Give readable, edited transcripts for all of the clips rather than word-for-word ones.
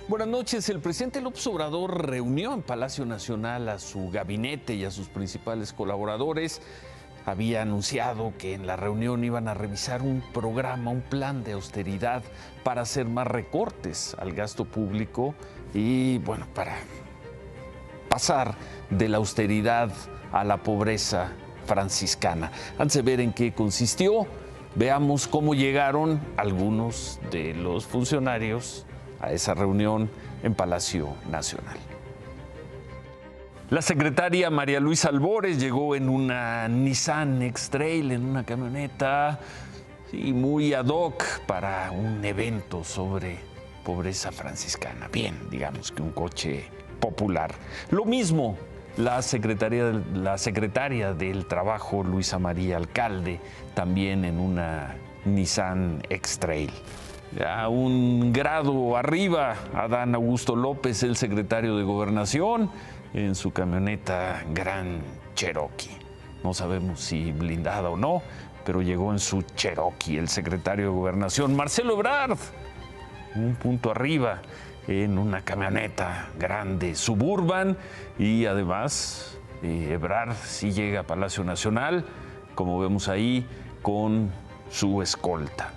Buenas noches. El presidente López Obrador reunió en Palacio Nacional a su gabinete y a sus principales colaboradores. Había anunciado que en la reunión iban a revisar un programa, un plan de austeridad para hacer más recortes al gasto público y, bueno, para pasar de la austeridad a la pobreza franciscana. Antes de ver en qué consistió, veamos cómo llegaron algunos de los funcionarios a esa reunión en Palacio Nacional. La secretaria María Luisa Albores llegó en una Nissan X-Trail, en una camioneta muy ad hoc para un evento sobre pobreza franciscana. Bien, digamos que un coche popular. Lo mismo la secretaria del Trabajo, Luisa María Alcalde, también en una Nissan X-Trail. A un grado arriba, Adán Augusto López, el secretario de Gobernación, en su camioneta Gran Cherokee. No sabemos si blindada o no, pero llegó en su Cherokee el secretario de Gobernación, Marcelo Ebrard, un punto arriba, en una camioneta grande Suburban, y además Ebrard sí llega a Palacio Nacional, como vemos ahí, con su escolta.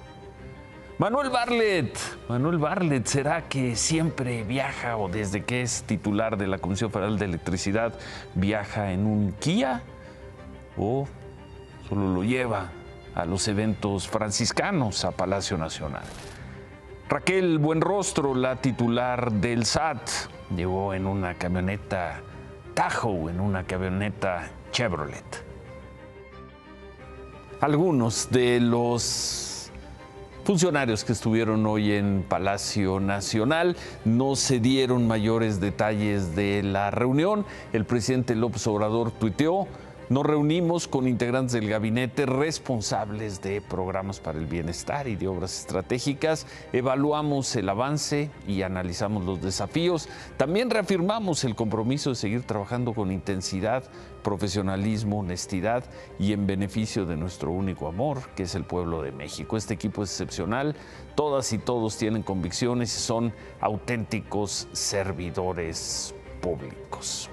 Manuel Bartlett, ¿será que siempre viaja o desde que es titular de la Comisión Federal de Electricidad viaja en un Kia? ¿O solo lo lleva a los eventos franciscanos a Palacio Nacional? Raquel Buenrostro, la titular del SAT, llegó en una camioneta Tahoe, en una camioneta Chevrolet. Algunos de los funcionarios que estuvieron hoy en Palacio Nacional no se dieron mayores detalles de la reunión. El presidente López Obrador tuiteó: nos reunimos con integrantes del gabinete responsables de programas para el bienestar y de obras estratégicas, evaluamos el avance y analizamos los desafíos. También reafirmamos el compromiso de seguir trabajando con intensidad, profesionalismo, honestidad y en beneficio de nuestro único amor, que es el pueblo de México. Este equipo es excepcional, todas y todos tienen convicciones y son auténticos servidores públicos.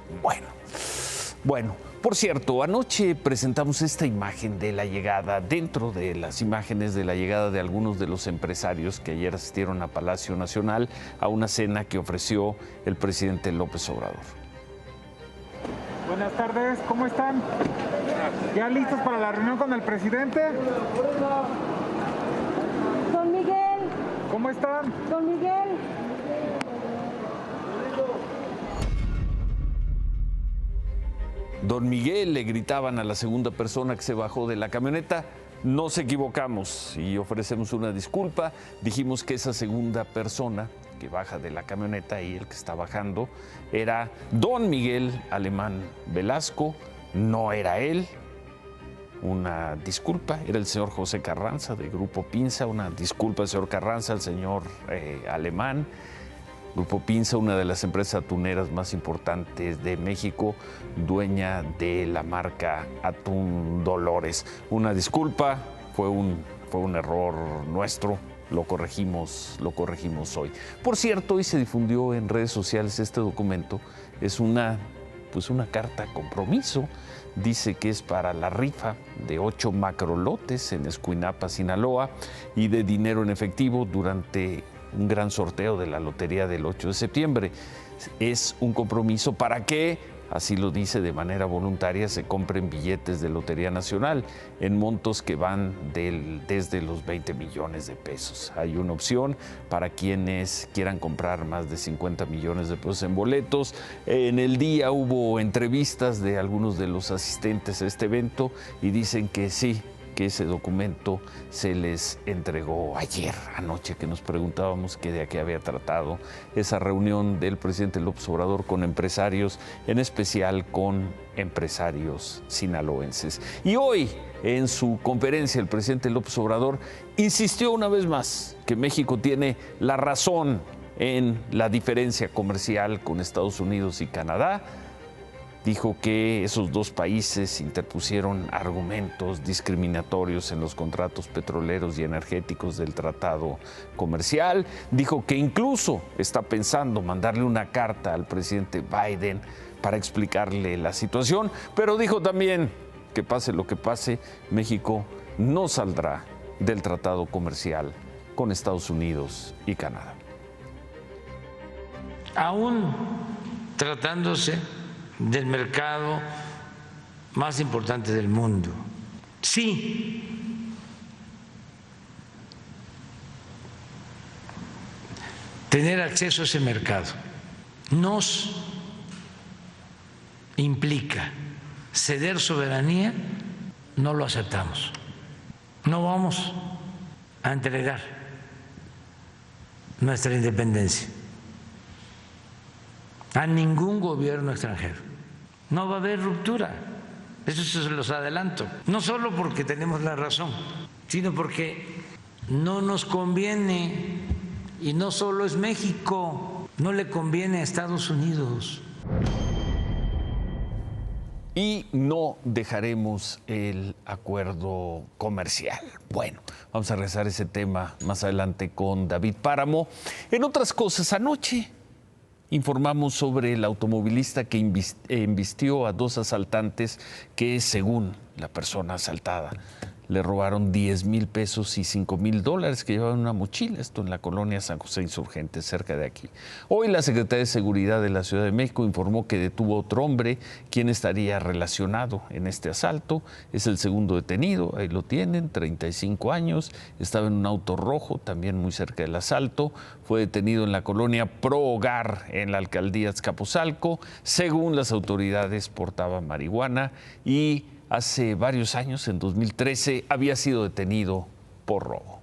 Bueno, por cierto, anoche presentamos esta imagen de la llegada, dentro de las imágenes de la llegada de algunos de los empresarios que ayer asistieron a Palacio Nacional a una cena que ofreció el presidente López Obrador. Buenas tardes, ¿cómo están? ¿Ya listos para la reunión con el presidente? Don Miguel. ¿Cómo están? Don Miguel. Don Miguel, le gritaban a la segunda persona que se bajó de la camioneta. Nos equivocamos y ofrecemos una disculpa. Dijimos que esa segunda persona que baja de la camioneta y el que está bajando era don Miguel Alemán Velasco, no era él. Una disculpa, era el señor José Carranza de Grupo Pinza. Una disculpa al señor Carranza, al señor Alemán. Grupo Pinza, una de las empresas atuneras más importantes de México, dueña de la marca Atún Dolores. Una disculpa, fue un error nuestro, lo corregimos hoy. Por cierto, hoy se difundió en redes sociales este documento, es una carta compromiso. Dice que es para la rifa de 8 macrolotes en Escuinapa, Sinaloa, y de dinero en efectivo durante un gran sorteo de la lotería del 8 de septiembre. Es un compromiso para que, así lo dice, de manera voluntaria se compren billetes de Lotería Nacional en montos que van desde los 20 millones de pesos. Hay una opción para quienes quieran comprar más de 50 millones de pesos en boletos. En el día hubo entrevistas de algunos de los asistentes a este evento y dicen que sí, que ese documento se les entregó ayer, anoche, que nos preguntábamos que de qué había tratado esa reunión del presidente López Obrador con empresarios, en especial con empresarios sinaloenses. Y hoy, en su conferencia, el presidente López Obrador insistió una vez más que México tiene la razón en la diferencia comercial con Estados Unidos y Canadá. Dijo que esos dos países interpusieron argumentos discriminatorios en los contratos petroleros y energéticos del tratado comercial. Dijo que incluso está pensando mandarle una carta al presidente Biden para explicarle la situación, pero dijo también que pase lo que pase, México no saldrá del tratado comercial con Estados Unidos y Canadá. Aún tratándose del mercado más importante del mundo, sí, tener acceso a ese mercado nos implica ceder soberanía, no lo aceptamos. No vamos a entregar nuestra independencia a ningún gobierno extranjero. No va a haber ruptura, eso se los adelanto. No solo porque tenemos la razón, sino porque no nos conviene, y no solo es México, no le conviene a Estados Unidos. Y no dejaremos el acuerdo comercial. Bueno, vamos a regresar a ese tema más adelante con David Páramo. En otras cosas, anoche informamos sobre el automovilista que embistió a dos asaltantes que, según la persona asaltada, le robaron 10,000 pesos y $5,000 que llevaban en una mochila, esto en la colonia San José Insurgente, cerca de aquí. Hoy la Secretaría de Seguridad de la Ciudad de México informó que detuvo a otro hombre, quien estaría relacionado en este asalto. Es el segundo detenido, ahí lo tienen, 35 años, estaba en un auto rojo, también muy cerca del asalto. Fue detenido en la colonia Pro Hogar, en la alcaldía Azcapotzalco. Según las autoridades, portaba marihuana y hace varios años, en 2013, había sido detenido por robo.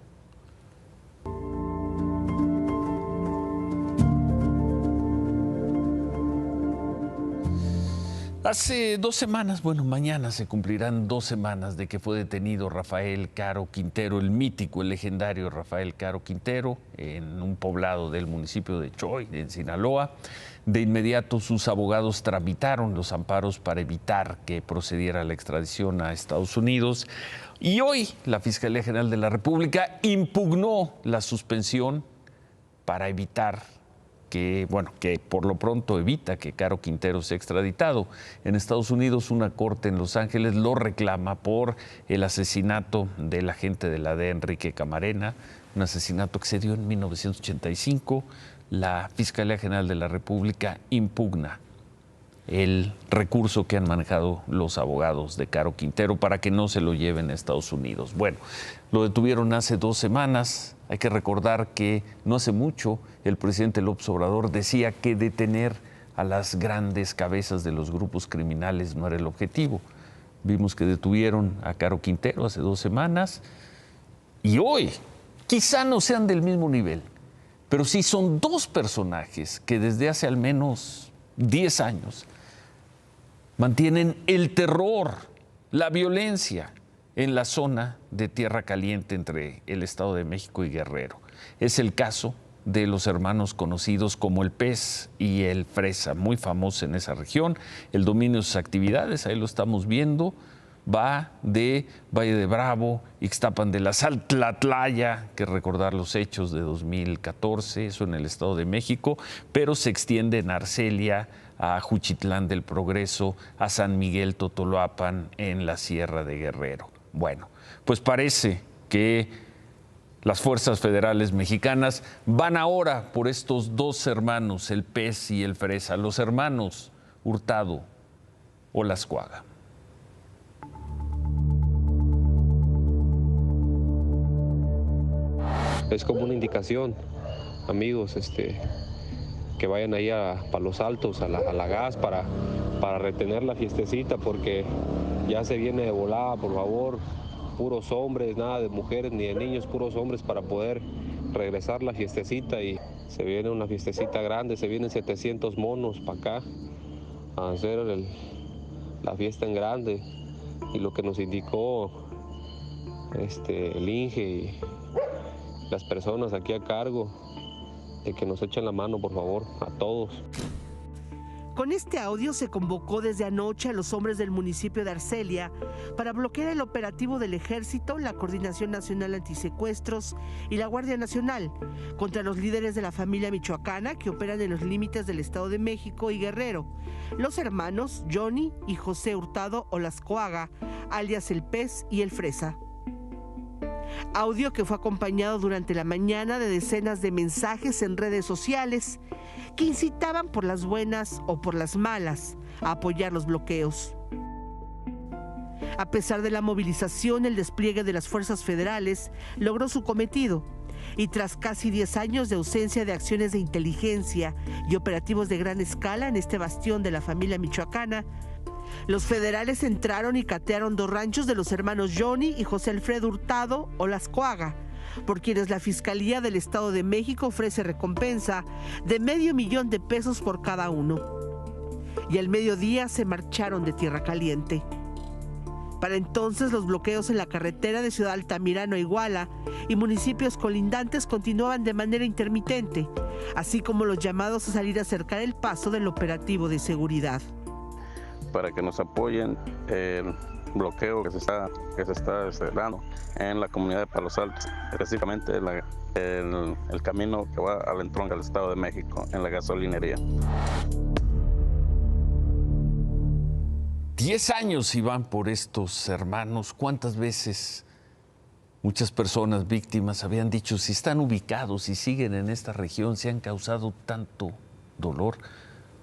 Hace 2 semanas, bueno, mañana se cumplirán 2 semanas de que fue detenido Rafael Caro Quintero, el mítico, el legendario Rafael Caro Quintero, en un poblado del municipio de Choy, en Sinaloa. De inmediato sus abogados tramitaron los amparos para evitar que procediera la extradición a Estados Unidos. Y hoy la Fiscalía General de la República impugnó la suspensión para evitar que por lo pronto evita que Caro Quintero sea extraditado. En Estados Unidos, una corte en Los Ángeles lo reclama por el asesinato del agente de la DEA, Enrique Camarena, un asesinato que se dio en 1985. La Fiscalía General de la República impugna el recurso que han manejado los abogados de Caro Quintero para que no se lo lleven a Estados Unidos. Bueno, lo detuvieron hace 2 semanas. Hay que recordar que no hace mucho el presidente López Obrador decía que detener a las grandes cabezas de los grupos criminales no era el objetivo. Vimos que detuvieron a Caro Quintero hace 2 semanas y hoy quizá no sean del mismo nivel, pero sí son 2 personajes que desde hace al menos 10 años mantienen el terror, la violencia en la zona de Tierra Caliente entre el Estado de México y Guerrero. Es el caso de los hermanos conocidos como el Pez y el Fresa, muy famosos en esa región. El dominio de sus actividades, ahí lo estamos viendo, va de Valle de Bravo, Ixtapan de la Sal, Tlatlaya, que recordar los hechos de 2014, eso en el Estado de México, pero se extiende en Arcelia, a Juchitlán del Progreso, a San Miguel Totolapan, en la Sierra de Guerrero. Bueno, pues parece que las fuerzas federales mexicanas van ahora por estos 2 hermanos, el Pez y el Fresa, los hermanos Hurtado o Lascuaga. Es como una indicación, amigos, que vayan ahí a Palos Altos, a la gas, para retener la fiestecita, porque ya se viene de volada, por favor, puros hombres, nada de mujeres ni de niños, puros hombres, para poder regresar la fiestecita. Y se viene una fiestecita grande, se vienen 700 monos para acá a hacer la fiesta en grande. Y lo que nos indicó el INGE y las personas aquí a cargo, de que nos echen la mano, por favor, a todos. Con este audio se convocó desde anoche a los hombres del municipio de Arcelia para bloquear el operativo del Ejército, la Coordinación Nacional Antisecuestros y la Guardia Nacional contra los líderes de la familia michoacana que operan en los límites del Estado de México y Guerrero, los hermanos Johnny y José Hurtado Olascoaga, alias El Pez y El Fresa. Audio que fue acompañado durante la mañana de decenas de mensajes en redes sociales que incitaban por las buenas o por las malas a apoyar los bloqueos. A pesar de la movilización, el despliegue de las fuerzas federales logró su cometido y tras casi 10 años de ausencia de acciones de inteligencia y operativos de gran escala en este bastión de la familia michoacana, los federales entraron y catearon 2 ranchos de los hermanos Johnny y José Alfredo Hurtado Olascoaga, por quienes la Fiscalía del Estado de México ofrece recompensa de $500,000 por cada uno. Y al mediodía se marcharon de Tierra Caliente. Para entonces los bloqueos en la carretera de Ciudad Altamirano a Iguala y municipios colindantes continuaban de manera intermitente, así como los llamados a salir a cercar el paso del operativo de seguridad. Para que nos apoyen el bloqueo que se está dando en la comunidad de Palos Altos, específicamente el camino que va al entronque al Estado de México en la gasolinería. 10 años iban por estos hermanos. ¿Cuántas veces muchas personas víctimas habían dicho, si están ubicados y siguen en esta región, si han causado tanto dolor,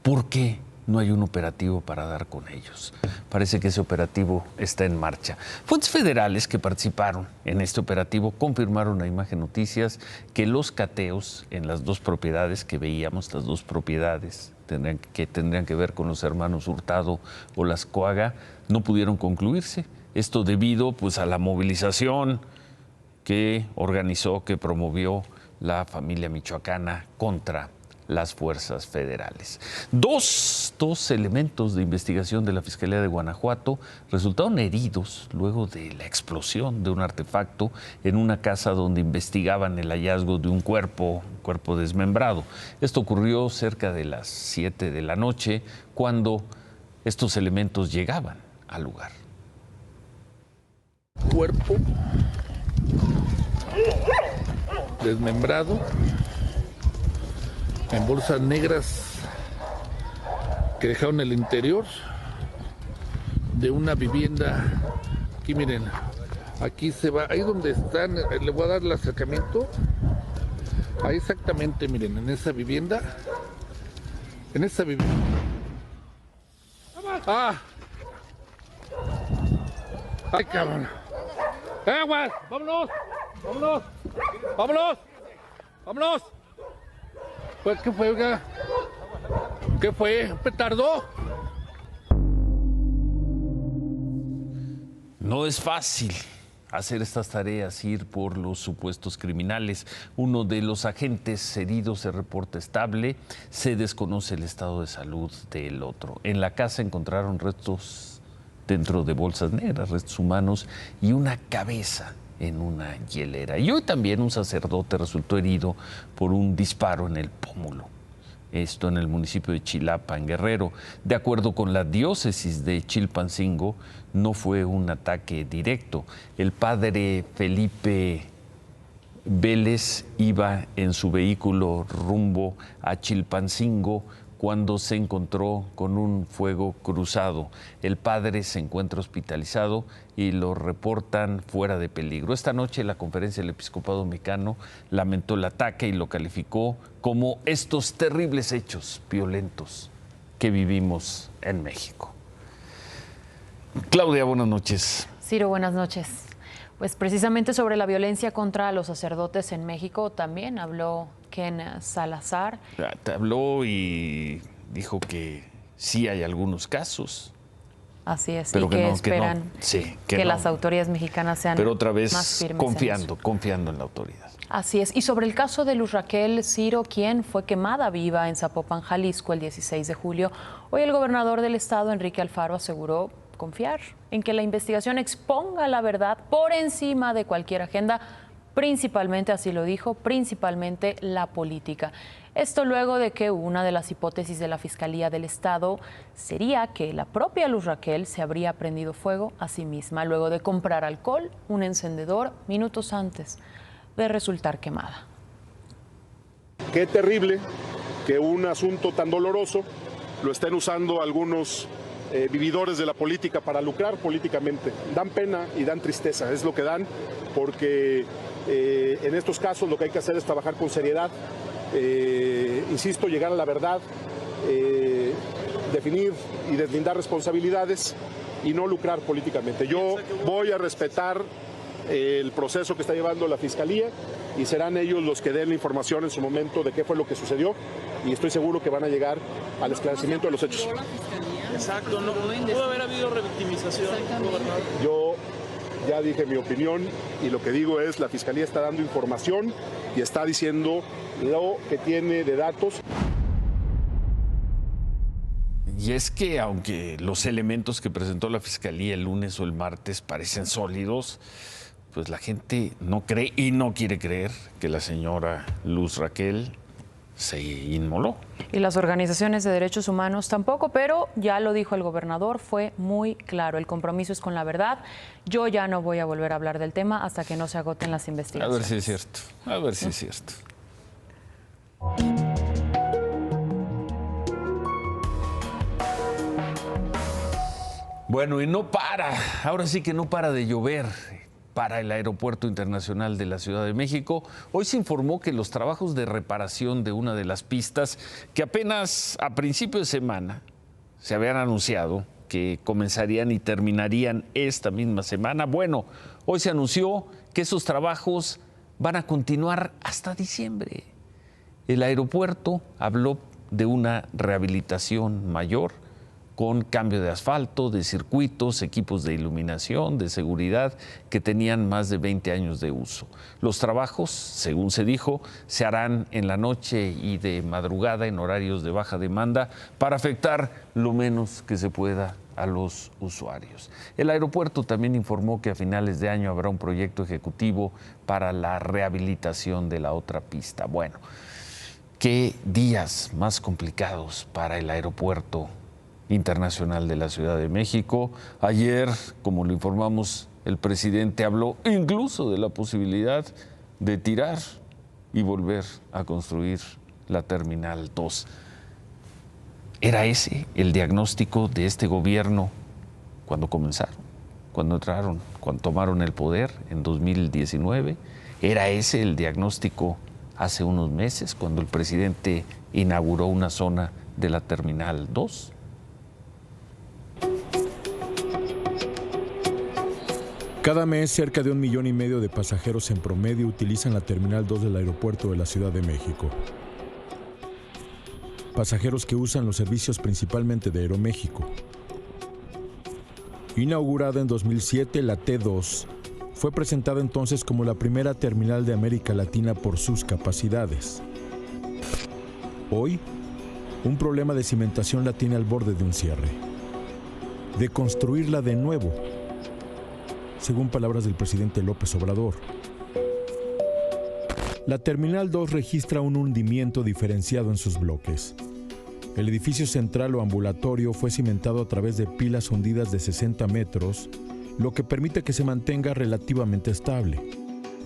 ¿por qué no hay un operativo para dar con ellos? Parece que ese operativo está en marcha. Fuentes federales que participaron en este operativo confirmaron a Imagen Noticias que los cateos en las 2 propiedades que veíamos, las 2 propiedades que tendrían que ver con los hermanos Hurtado Olascoaga, no pudieron concluirse. Esto debido a la movilización que organizó, que promovió la familia michoacana contra las fuerzas federales. Dos elementos de investigación de la Fiscalía de Guanajuato resultaron heridos luego de la explosión de un artefacto en una casa donde investigaban el hallazgo de un cuerpo desmembrado. Esto ocurrió cerca de las 7 de la noche cuando estos elementos llegaban al lugar. Cuerpo desmembrado en bolsas negras que dejaron el interior de una vivienda. Aquí miren, aquí se va, ahí donde están, le voy a dar el acercamiento, ahí exactamente, miren, en esa vivienda, ¡ay, cabrón! ¡Aguas! ¡Vámonos! Pues, ¿qué fue, oiga? ¿Qué fue? ¿Un petardo? No es fácil hacer estas tareas, ir por los supuestos criminales. Uno de los agentes heridos se reporta estable, se desconoce el estado de salud del otro. En la casa encontraron restos dentro de bolsas negras, restos humanos y una cabeza en una hielera. Y hoy también un sacerdote resultó herido por un disparo en el pómulo. Esto en el municipio de Chilapa, en Guerrero. De acuerdo con la diócesis de Chilpancingo, no fue un ataque directo. El padre Felipe Vélez iba en su vehículo rumbo a Chilpancingo cuando se encontró con un fuego cruzado. El padre se encuentra hospitalizado y lo reportan fuera de peligro. Esta noche la Conferencia del Episcopado Mexicano lamentó el ataque y lo calificó como estos terribles hechos violentos que vivimos en México. Claudia, buenas noches. Ciro, buenas noches. Pues precisamente sobre la violencia contra los sacerdotes en México también habló Ken Salazar. Te habló y dijo que sí hay algunos casos. Así es, pero y que esperan que no. las autoridades mexicanas sean pero otra vez más firmes confiando en la autoridad. Así es. Y sobre el caso de Luz Raquel Ciro, quien fue quemada viva en Zapopan, Jalisco, el 16 de julio, hoy el gobernador del estado, Enrique Alfaro, aseguró confiar en que la investigación exponga la verdad por encima de cualquier agenda, principalmente, así lo dijo, principalmente la política. Esto luego de que una de las hipótesis de la Fiscalía del Estado sería que la propia Luz Raquel se habría prendido fuego a sí misma luego de comprar alcohol, un encendedor, minutos antes de resultar quemada. Qué terrible que un asunto tan doloroso lo estén usando algunos vividores de la política para lucrar políticamente. Dan pena y dan tristeza, es lo que dan, porque en estos casos lo que hay que hacer es trabajar con seriedad, insisto, llegar a la verdad, definir y deslindar responsabilidades y no lucrar políticamente. Yo voy a respetar el proceso que está llevando la Fiscalía y serán ellos los que den la información en su momento de qué fue lo que sucedió y estoy seguro que van a llegar al esclarecimiento de los hechos. Exacto, no pudo haber habido revictimización, gobernador. Yo ya dije mi opinión y lo que digo es la Fiscalía está dando información y está diciendo lo que tiene de datos. Y es que aunque los elementos que presentó la Fiscalía el lunes o el martes parecen sólidos, pues la gente no cree y no quiere creer que la señora Luz Raquel se inmoló. Y las organizaciones de derechos humanos tampoco, pero ya lo dijo el gobernador, fue muy claro, el compromiso es con la verdad. Yo ya no voy a volver a hablar del tema hasta que no se agoten las investigaciones. A ver si es cierto, a ver si es cierto. Bueno, y no para, ahora sí que no para de llover para el Aeropuerto Internacional de la Ciudad de México. Hoy se informó que los trabajos de reparación de una de las pistas, que apenas a principio de semana se habían anunciado que comenzarían y terminarían esta misma semana, bueno, hoy se anunció que esos trabajos van a continuar hasta diciembre. El aeropuerto habló de una rehabilitación mayor, con cambio de asfalto, de circuitos, equipos de iluminación, de seguridad, que tenían más de 20 años de uso. Los trabajos, según se dijo, se harán en la noche y de madrugada en horarios de baja demanda para afectar lo menos que se pueda a los usuarios. El aeropuerto también informó que a finales de año habrá un proyecto ejecutivo para la rehabilitación de la otra pista. Bueno, qué días más complicados para el Aeropuerto Internacional de la Ciudad de México. Ayer, como lo informamos, el presidente habló incluso de la posibilidad de tirar y volver a construir la Terminal 2. ¿Era ese el diagnóstico de este gobierno cuando comenzaron, cuando entraron, cuando tomaron el poder en 2019? ¿Era ese el diagnóstico hace unos meses, cuando el presidente inauguró una zona de la Terminal 2? Cada mes, cerca de 1,5 millones de pasajeros en promedio utilizan la Terminal 2 del Aeropuerto de la Ciudad de México. Pasajeros que usan los servicios principalmente de Aeroméxico. Inaugurada en 2007, la T2 fue presentada entonces como la primera terminal de América Latina por sus capacidades. Hoy, un problema de cimentación la tiene al borde de un cierre. De construirla de nuevo, según palabras del presidente López Obrador. La Terminal 2 registra un hundimiento diferenciado en sus bloques. El edificio central o ambulatorio fue cimentado a través de pilas hundidas de 60 metros, lo que permite que se mantenga relativamente estable.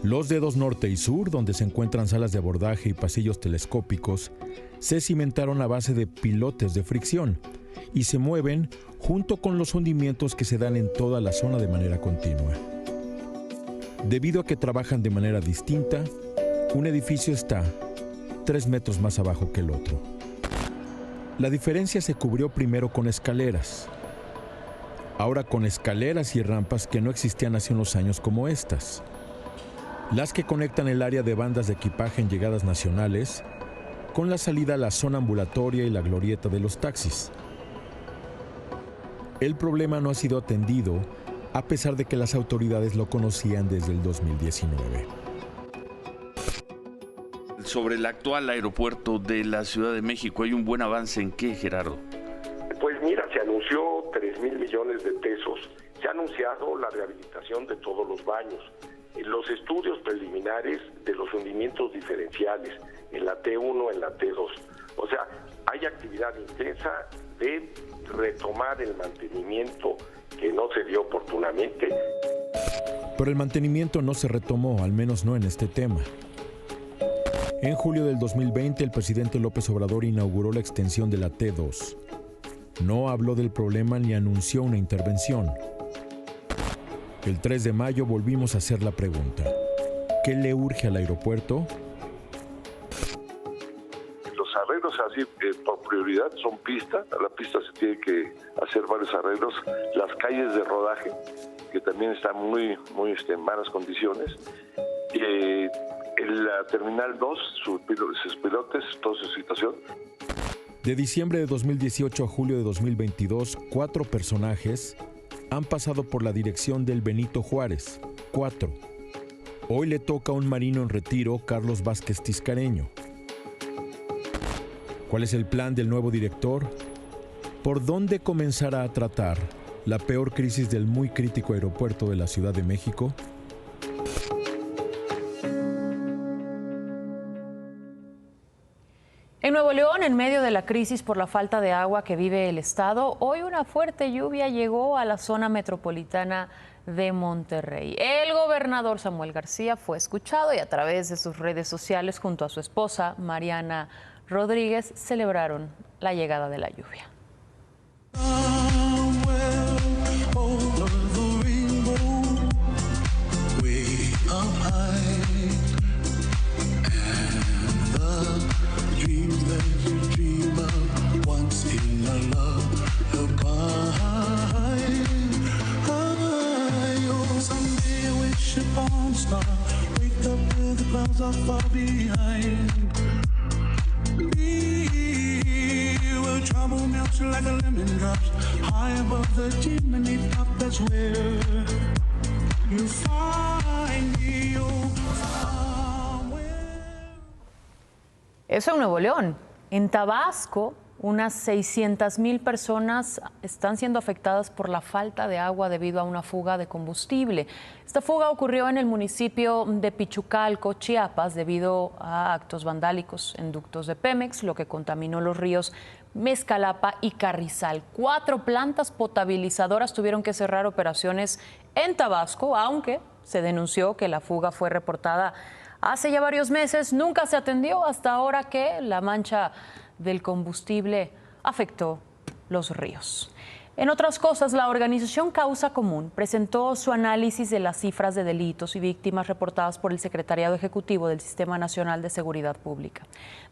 Los dedos norte y sur, donde se encuentran salas de abordaje y pasillos telescópicos, se cimentaron a base de pilotes de fricción y se mueven junto con los hundimientos que se dan en toda la zona de manera continua. Debido a que trabajan de manera distinta, un edificio está 3 metros más abajo que el otro. La diferencia se cubrió primero con escaleras, ahora con escaleras y rampas que no existían hace unos años como estas, las que conectan el área de bandas de equipaje en llegadas nacionales con la salida a la zona ambulatoria y la glorieta de los taxis. El problema no ha sido atendido, a pesar de que las autoridades lo conocían desde el 2019. Sobre el actual aeropuerto de la Ciudad de México, ¿hay un buen avance en qué, Gerardo? Pues mira, se anunció 3,000 millones de pesos. Se ha anunciado la rehabilitación de todos los baños. los estudios preliminares de los hundimientos diferenciales en la T1, en la T2. O sea, hay actividad intensa de retomar el mantenimiento que no se dio oportunamente. Pero el mantenimiento no se retomó, al menos no en este tema. En julio del 2020, el presidente López Obrador inauguró la extensión de la T2. No habló del problema ni anunció una intervención. El 3 de mayo volvimos a hacer la pregunta: ¿qué le urge al aeropuerto? Los arreglos así por prioridad son pistas. A la pista se tiene que hacer varios arreglos. Las calles de rodaje, que también están muy en malas condiciones. La Terminal 2, sus pilotes, toda su situación. De diciembre de 2018 a julio de 2022, 4 personajes han pasado por la dirección del Benito Juárez. 4. Hoy le toca a un marino en retiro, Carlos Vázquez Tiscareño. ¿Cuál es el plan del nuevo director? ¿Por dónde comenzará a tratar la peor crisis del muy crítico aeropuerto de la Ciudad de México? En Nuevo León, en medio de la crisis por la falta de agua que vive el estado, hoy una fuerte lluvia llegó a la zona metropolitana de Monterrey. El gobernador Samuel García fue escuchado y a través de sus redes sociales junto a su esposa Mariana Rodríguez celebraron la llegada de la lluvia. Eso en Nuevo León. En Tabasco, unas 600,000 personas están siendo afectadas por la falta de agua debido a una fuga de combustible. Esta fuga ocurrió en el municipio de Pichucalco, Chiapas, debido a actos vandálicos en ductos de Pemex, lo que contaminó los ríos Mezcalapa y Carrizal. 4 plantas potabilizadoras tuvieron que cerrar operaciones en Tabasco, aunque se denunció que la fuga fue reportada hace ya varios meses. Nunca se atendió hasta ahora que la mancha del combustible afectó los ríos. En otras cosas, la organización Causa Común presentó su análisis de las cifras de delitos y víctimas reportadas por el Secretariado Ejecutivo del Sistema Nacional de Seguridad Pública.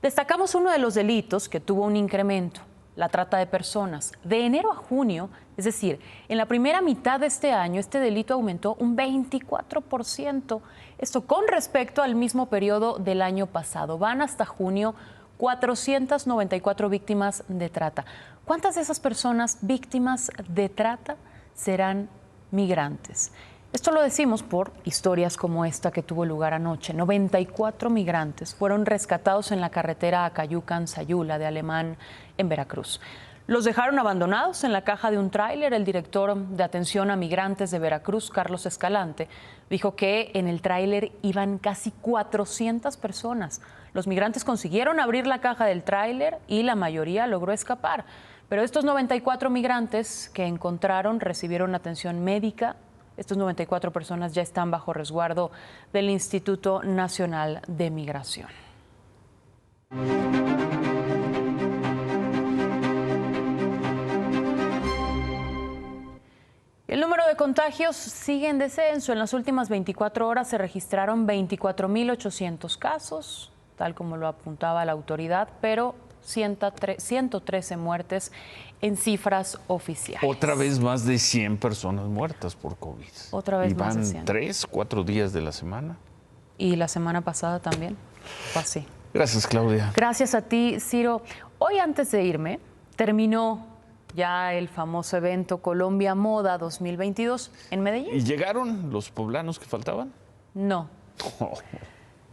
Destacamos uno de los delitos que tuvo un incremento: la trata de personas. De enero a junio, es decir, en la primera mitad de este año, este delito aumentó un 24%. Esto con respecto al mismo periodo del año pasado. Van hasta junio 494 víctimas de trata. ¿Cuántas de esas personas víctimas de trata serán migrantes? Esto lo decimos por historias como esta que tuvo lugar anoche. 94 migrantes fueron rescatados en la carretera Acayucan-Sayula de Alemán en Veracruz. Los dejaron abandonados en la caja de un tráiler. El director de atención a migrantes de Veracruz, Carlos Escalante, dijo que en el tráiler iban casi 400 personas. Los migrantes consiguieron abrir la caja del tráiler y la mayoría logró escapar. Pero estos 94 migrantes que encontraron recibieron atención médica. Estas 94 personas ya están bajo resguardo del Instituto Nacional de Migración. El número de contagios sigue en descenso. En las últimas 24 horas se registraron 24,800 casos, tal como lo apuntaba la autoridad, pero 113 muertes en cifras oficiales. Otra vez más de 100 personas muertas por COVID. Otra vez más de 100. 3, 4 días de la semana. Y la semana pasada también fue así. Gracias, Claudia. Gracias a ti, Ciro. Hoy, antes de irme, terminó ya el famoso evento Colombia Moda 2022 en Medellín. ¿Y llegaron los poblanos que faltaban? No.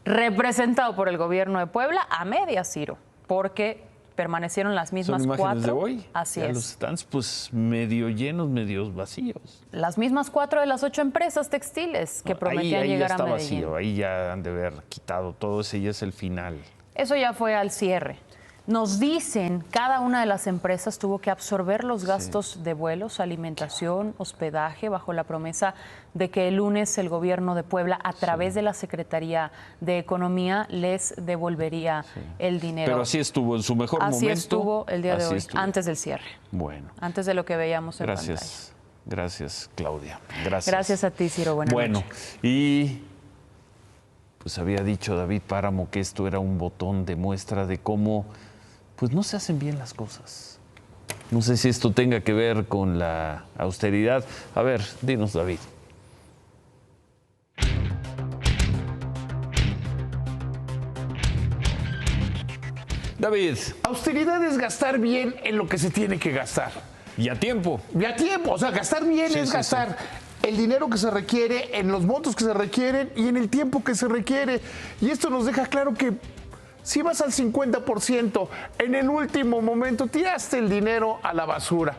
Representado por el gobierno de Puebla a medias, Ciro, porque permanecieron las mismas ¿Son imágenes 4. de hoy? Así ya es. Los stands pues medio llenos, medio vacíos. Las mismas 4 de las 8 empresas textiles que prometían ahí llegar ya está a Medellín. vacío, ahí ya han de haber quitado todo, ese ya es el final. Eso ya fue al cierre. Nos dicen, cada una de las empresas tuvo que absorber los gastos de vuelos, alimentación, hospedaje, bajo la promesa de que el lunes el gobierno de Puebla, a través de la Secretaría de Economía, les devolvería el dinero. Pero así estuvo en su mejor momento. Así estuvo el día de hoy, estuvo. antes del cierre. Bueno. Antes de lo que veíamos en pantalla. Gracias, Claudia. Gracias. Gracias a ti, Ciro. Buenas noches. Y pues había dicho David Páramo que esto era un botón de muestra de cómo pues no se hacen bien las cosas. No sé si esto tenga que ver con la austeridad. A ver, dinos, David. David. Austeridad es gastar bien en lo que se tiene que gastar. Y a tiempo. Y a tiempo. O sea, gastar bien es gastar el dinero que se requiere, en los montos que se requieren y en el tiempo que se requiere. Y esto nos deja claro que si vas al 50%, en el último momento tiraste el dinero a la basura.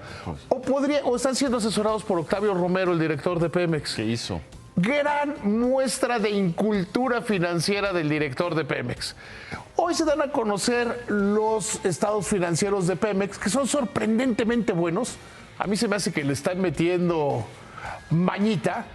O están siendo asesorados por Octavio Romero, el director de Pemex. ¿Qué hizo? Gran muestra de incultura financiera del director de Pemex. Hoy se dan a conocer los estados financieros de Pemex, que son sorprendentemente buenos. A mí se me hace que le están metiendo mañita,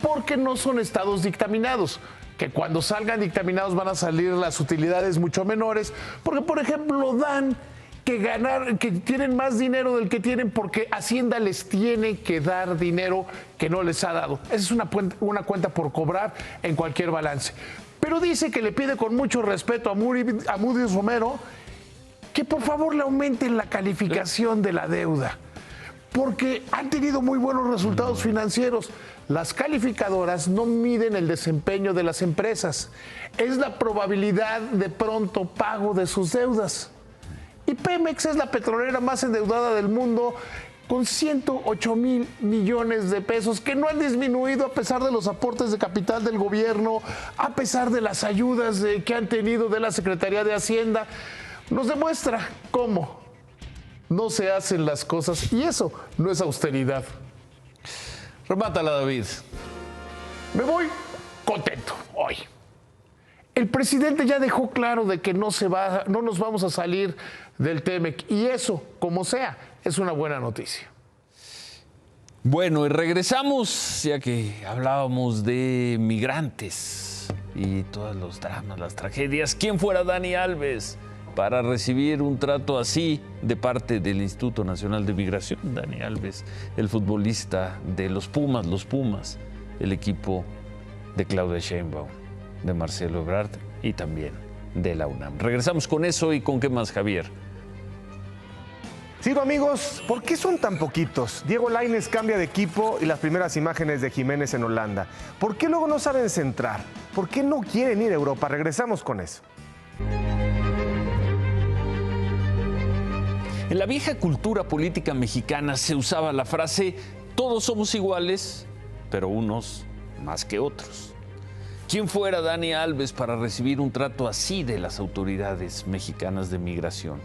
porque no son estados dictaminados. Que cuando salgan dictaminados van a salir las utilidades mucho menores, porque por ejemplo dan que tienen más dinero del que tienen porque Hacienda les tiene que dar dinero que no les ha dado. Esa es una cuenta por cobrar en cualquier balance. Pero dice que le pide con mucho respeto a Moody's Romero que por favor le aumenten la calificación de la deuda, porque han tenido muy buenos resultados financieros. Las calificadoras no miden el desempeño de las empresas, es la probabilidad de pronto pago de sus deudas. Y Pemex es la petrolera más endeudada del mundo, con 108,000 millones de pesos, que no han disminuido a pesar de los aportes de capital del gobierno, a pesar de las ayudas que han tenido de la Secretaría de Hacienda. Nos demuestra cómo no se hacen las cosas, y eso no es austeridad. Remátala, David. Me voy contento hoy. El presidente ya dejó claro de que no nos vamos a salir del TEMEC, y eso, como sea, es una buena noticia. Bueno, y regresamos, ya que hablábamos de migrantes y todos los dramas, las tragedias. ¿Quién fuera Dani Alves para recibir un trato así de parte del Instituto Nacional de Migración? Dani Alves, el futbolista de los Pumas, el equipo de Claudia Sheinbaum, de Marcelo Ebrard y también de la UNAM. Regresamos con eso y con qué más, Javier. Sigo, amigos, ¿por qué son tan poquitos? Diego Lainez cambia de equipo y las primeras imágenes de Jiménez en Holanda. ¿Por qué luego no saben centrar? ¿Por qué no quieren ir a Europa? Regresamos con eso. En la vieja cultura política mexicana se usaba la frase todos somos iguales, pero unos más que otros. ¿Quién fuera Dani Alves para recibir un trato así de las autoridades mexicanas de migración?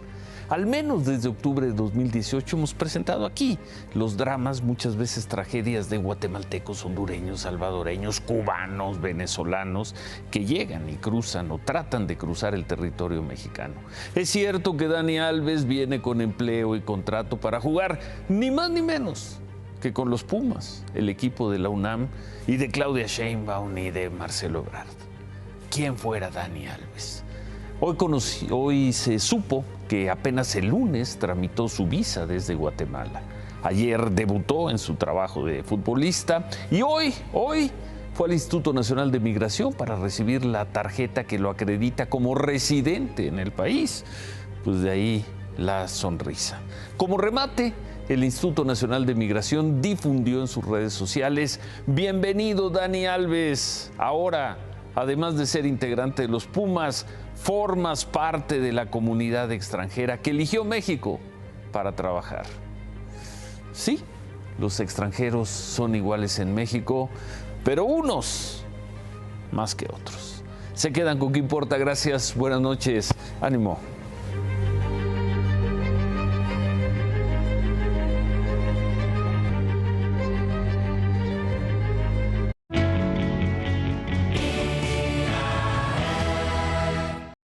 Al menos desde octubre de 2018 hemos presentado aquí los dramas, muchas veces tragedias de guatemaltecos, hondureños, salvadoreños, cubanos, venezolanos que llegan y cruzan o tratan de cruzar el territorio mexicano. Es cierto que Dani Alves viene con empleo y contrato para jugar ni más ni menos que con los Pumas, el equipo de la UNAM y de Claudia Sheinbaum y de Marcelo Ebrard. ¿Quién fuera Dani Alves? Hoy se supo que apenas el lunes tramitó su visa desde Guatemala. Ayer debutó en su trabajo de futbolista y hoy fue al Instituto Nacional de Migración para recibir la tarjeta que lo acredita como residente en el país. Pues de ahí la sonrisa. Como remate, el Instituto Nacional de Migración difundió en sus redes sociales: bienvenido Dani Alves, ahora, además de ser integrante de los Pumas, formas parte de la comunidad extranjera que eligió México para trabajar. Sí, los extranjeros son iguales en México, pero unos más que otros. Se quedan con ¿Qué importa? Gracias, buenas noches, ánimo.